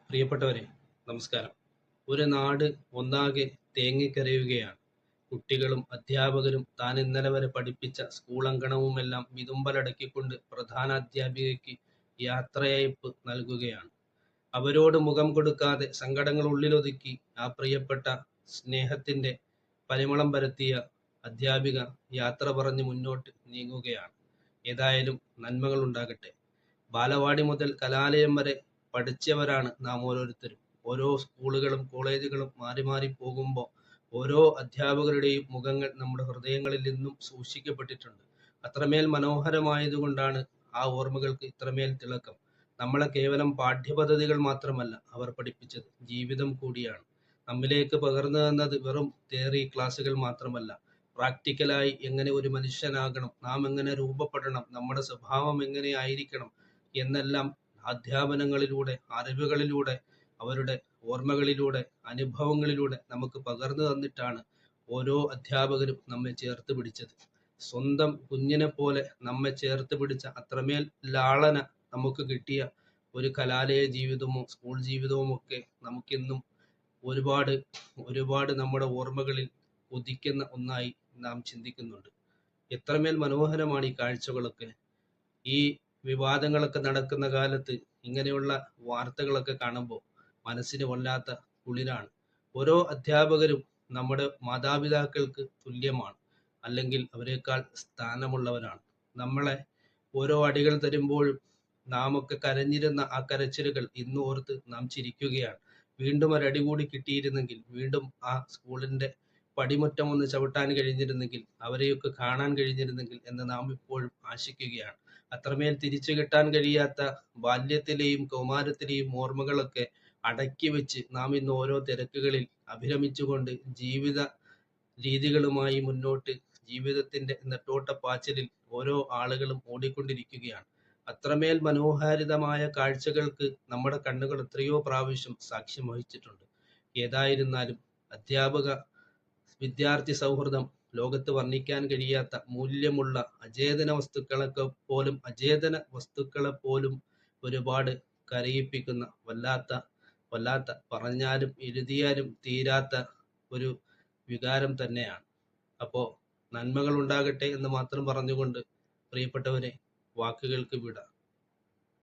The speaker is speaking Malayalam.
പ്രിയപ്പെട്ടവരെ, നമസ്കാരം. ഒരു നാട് ഒന്നാകെ തേങ്ങിക്കരയുകയാണ്. കുട്ടികളും അധ്യാപകരും താൻ ഇന്നലെ വരെ പഠിപ്പിച്ച സ്കൂളങ്കണവുമെല്ലാം വിതുമ്പലടക്കിക്കൊണ്ട് പ്രധാനാധ്യാപികയ്ക്ക് യാത്രയയപ്പ് നൽകുകയാണ്. അവരോട് മുഖം കൊടുക്കാതെ സങ്കടങ്ങൾ ഉള്ളിലൊതുക്കി ആ പ്രിയപ്പെട്ട സ്നേഹത്തിന്റെ പരിമളം പരത്തിയ അധ്യാപിക യാത്ര പറഞ്ഞ് മുന്നോട്ട് നീങ്ങുകയാണ്. ഏതായാലും നന്മകൾ ഉണ്ടാകട്ടെ. ബാലവാടി മുതൽ കലാലയം വരെ പഠിച്ചവരാണ് നാം ഓരോരുത്തരും. ഓരോ സ്കൂളുകളും കോളേജുകളും മാറി മാറി പോകുമ്പോൾ ഓരോ അധ്യാപകരുടെയും മുഖങ്ങൾ നമ്മുടെ ഹൃദയങ്ങളിൽ നിന്നും സൂക്ഷിക്കപ്പെട്ടിട്ടുണ്ട്. അത്രമേൽ മനോഹരമായതുകൊണ്ടാണ് ആ ഓർമ്മകൾക്ക് ഇത്രമേൽ തിളക്കം. നമ്മളെ കേവലം പാഠ്യപദ്ധതികൾ മാത്രമല്ല അവർ പഠിപ്പിച്ചത്, ജീവിതം കൂടിയാണ്. നമ്മിലേക്ക് പകർന്നു തന്നത് വെറും തിയറി ക്ലാസ്സുകൾ മാത്രമല്ല, പ്രാക്ടിക്കലായി എങ്ങനെ ഒരു മനുഷ്യനാകണം, നാം എങ്ങനെ രൂപപ്പെടണം, നമ്മുടെ സ്വഭാവം എങ്ങനെ ആയിരിക്കണം എന്നെല്ലാം അധ്യാപനങ്ങളിലൂടെ, അറിവുകളിലൂടെ, അവരുടെ ഓർമ്മകളിലൂടെ, അനുഭവങ്ങളിലൂടെ നമുക്ക് പകർന്നു തന്നിട്ടാണ് ഓരോ അധ്യാപകരും നമ്മെ ചേർത്ത് പിടിച്ചത്. സ്വന്തം കുഞ്ഞിനെ പോലെ നമ്മെ ചേർത്ത് പിടിച്ച അത്രമേൽ ലാളന നമുക്ക് കിട്ടിയ ഒരു കലാലയ ജീവിതമോ സ്കൂൾ ജീവിതവും ഒക്കെ നമുക്കിന്നും ഒരുപാട് ഒരുപാട് നമ്മുടെ ഓർമ്മകളിൽ ഉദിക്കുന്ന ഒന്നായി നാം ചിന്തിക്കുന്നുണ്ട്. എത്രമേൽ മനോഹരമാണ് ഈ കാഴ്ചകളൊക്കെ. ഈ വിവാദങ്ങളൊക്കെ നടക്കുന്ന കാലത്ത് ഇങ്ങനെയുള്ള വാർത്തകളൊക്കെ കാണുമ്പോൾ മനസ്സിന് വല്ലാത്ത കുളിരാണ്. ഓരോ അധ്യാപകരും നമ്മുടെ മാതാപിതാക്കൾക്ക് തുല്യമാണ്, അല്ലെങ്കിൽ അവരെക്കാൾ സ്ഥാനമുള്ളവരാണ്. നമ്മളെ ഓരോ അടികൾ തരുമ്പോഴും നാം ഒക്കെ കരഞ്ഞിരുന്ന ആ കരച്ചിലുകൾ ഇന്ന് ഓർത്ത് നാം ചിരിക്കുകയാണ്. വീണ്ടും ഒരടി കൂടി കിട്ടിയിരുന്നെങ്കിൽ, വീണ്ടും ആ സ്കൂളിന്റെ പടിമുറ്റം ഒന്ന് ചവിട്ടാൻ കഴിഞ്ഞിരുന്നെങ്കിൽ, അവരെയൊക്കെ കാണാൻ കഴിഞ്ഞിരുന്നെങ്കിൽ എന്ന് നാം ഇപ്പോഴും ആശിക്കുകയാണ്. അത്രമേൽ തിരിച്ചു കിട്ടാൻ കഴിയാത്ത ബാല്യത്തിലെയും കൗമാരത്തിലെയും ഓർമ്മകളൊക്കെ അടക്കി വെച്ച് നാം ഇന്ന് ഓരോ തിരക്കുകളിൽ അഭിരമിച്ചുകൊണ്ട് ജീവിത രീതികളുമായി മുന്നോട്ട് ജീവിതത്തിന്റെ നെട്ടോട്ടപ്പാച്ചിലിൽ ഓരോ ആളുകളും ഓടിക്കൊണ്ടിരിക്കുകയാണ്. അത്രമേൽ മനോഹാരിതമായ കാഴ്ചകൾക്ക് നമ്മുടെ കണ്ണുകൾ എത്രയോ പ്രാവശ്യം സാക്ഷ്യം വഹിച്ചിട്ടുണ്ട്. ഏതായിരുന്നാലും അധ്യാപക വിദ്യാർത്ഥി സൗഹൃദം ലോകത്ത് വർണ്ണിക്കാൻ കഴിയാത്ത മൂല്യമുള്ള അചേതന വസ്തുക്കളെ പോലും ഒരുപാട് കരയിപ്പിക്കുന്ന വല്ലാത്ത പറഞ്ഞാലും എഴുതിയാലും തീരാത്ത ഒരു വികാരം തന്നെയാണ്. അപ്പോൾ നന്മകൾ ഉണ്ടാകട്ടെ എന്ന് മാത്രം പറഞ്ഞുകൊണ്ട് പ്രിയപ്പെട്ടവരെ, വാക്കുകൾക്ക് വിട.